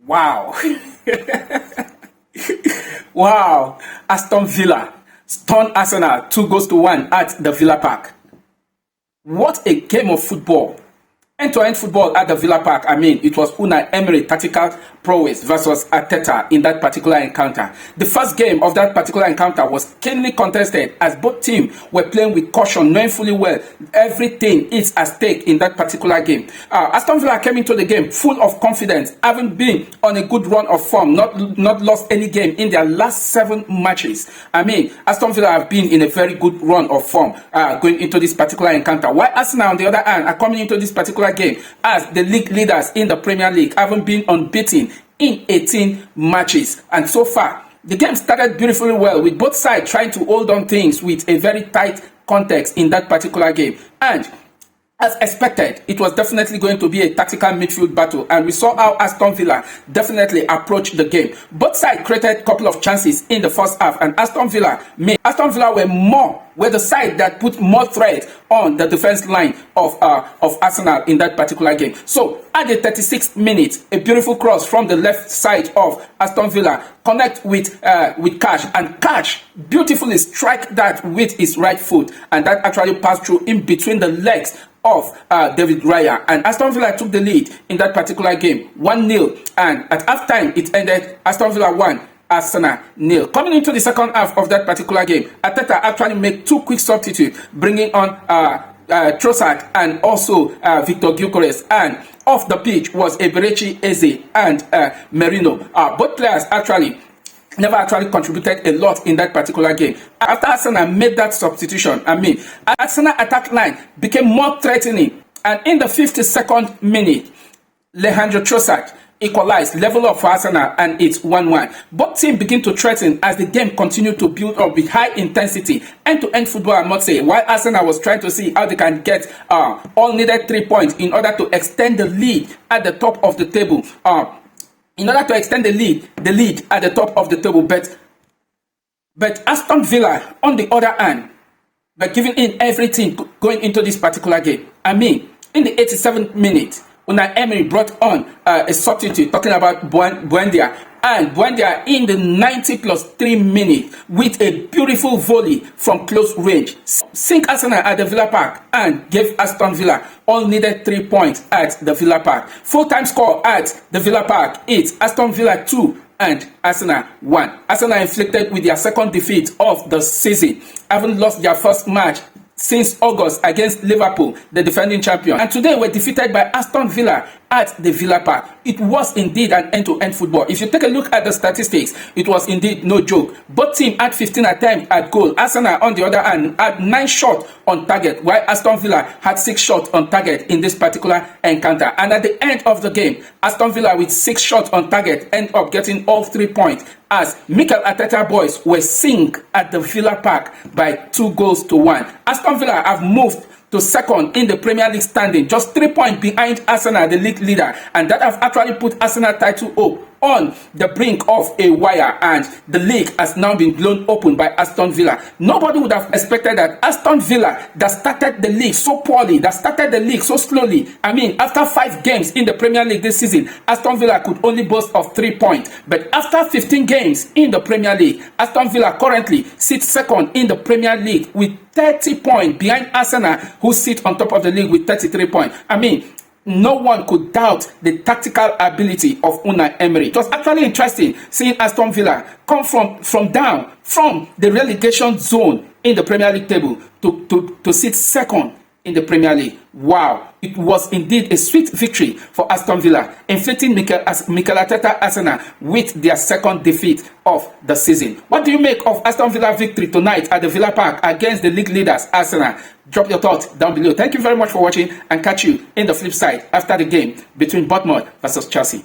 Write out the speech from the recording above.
Wow. Wow. Aston Villa stunned Arsenal 2-1 at the Villa Park. What a game of football. End-to-end football at the Villa Park. I mean, it was Unai Emery tactical prowess versus Arteta in that particular encounter. The first game of that particular encounter was keenly contested as both teams were playing with caution, knowing fully well everything is at stake in that particular game. Aston Villa came into the game full of confidence, having been on a good run of form, not lost any game in their last 7 matches. I mean, Aston Villa have been in a very good run of form going into this particular encounter. While Arsenal, on the other hand, are coming into this particular game as the league leaders in the Premier League, having been unbeaten in 18 matches. And so far, the game started beautifully well, with both sides trying to hold on things with a very tight context in that particular game. And as expected, it was definitely going to be a tactical midfield battle, and we saw how Aston Villa definitely approached the game. Both sides created a couple of chances in the first half, and Aston Villa were the side that put more threat on the defense line of Arsenal in that particular game. So at the 36th minute, a beautiful cross from the left side of Aston Villa connect with Cash, and Cash beautifully strike that with his right foot, and that actually passed through in between the legs of David Raya, and Aston Villa took the lead in that particular game 1-0, and at halftime it ended Aston Villa 1, Arsenal 0. Coming into the second half of that particular game, Arteta actually made 2 quick substitutes, bringing on Trossard and also Victor Gyökeres, and off the pitch was Eberechi Eze and Merino. Both players never contributed a lot in that particular game. After Arsenal made that substitution, Arsenal attack line became more threatening, and in the 52nd minute, Leandro Trossard equalized, level up for Arsenal, and it's 1-1. Both teams begin to threaten as the game continued to build up with high intensity, end-to-end football, I must say, while Arsenal was trying to see how they can get all needed 3 points in order to extend the lead at the top of the table. In order to extend the lead at the top of the table, but Aston Villa, on the other hand, by giving in everything going into this particular game. In the 87th minute, Unai Emery brought on a substitute, talking about Buendia, and Buendia in the 90+3 minute with a beautiful volley from close range sink Arsenal at the Villa Park and gave Aston Villa all needed 3 points at the Villa Park. Full-time score at the Villa Park, it's Aston Villa 2 and Arsenal 1. Arsenal inflicted with their second defeat of the season, having lost their first match since August against Liverpool, the defending champion. And today we're defeated by Aston Villa at the Villa Park. It was indeed an end-to-end football. If you take a look at the statistics, it was indeed no joke. Both teams had 15 attempts at goal. Arsenal, on the other hand, had 9 shots on target, while Aston Villa had 6 shots on target in this particular encounter. And at the end of the game, Aston Villa with 6 shots on target end up getting all 3 points, as Mikel Arteta boys were sink at the Villa Park by 2-1. Aston Villa have moved to second in the Premier League standing, just 3 points behind Arsenal, the league leader, and that have actually put Arsenal title hope on the brink of a wire, and the league has now been blown open by Aston Villa. Nobody would have expected that Aston Villa, that started the league so poorly, that started the league so slowly, after 5 games in the Premier League this season, Aston Villa could only boast of 3 points. But after 15 games in the Premier League, Aston Villa currently sits second in the Premier League with 30 points behind Arsenal, who sit on top of the league with 33 points. No one could doubt the tactical ability of Unai Emery. It was actually interesting seeing Aston Villa come from down from the relegation zone in the Premier League table to sit second in the Premier League. Wow, it was indeed a sweet victory for Aston Villa, inflicting Mikel Arteta Arsenal with their second defeat of the season. What do you make of Aston Villa victory tonight at the Villa Park against the league leaders Arsenal? Drop your thoughts down below. Thank you very much for watching, and catch you in the flip side after the game between Bournemouth versus Chelsea.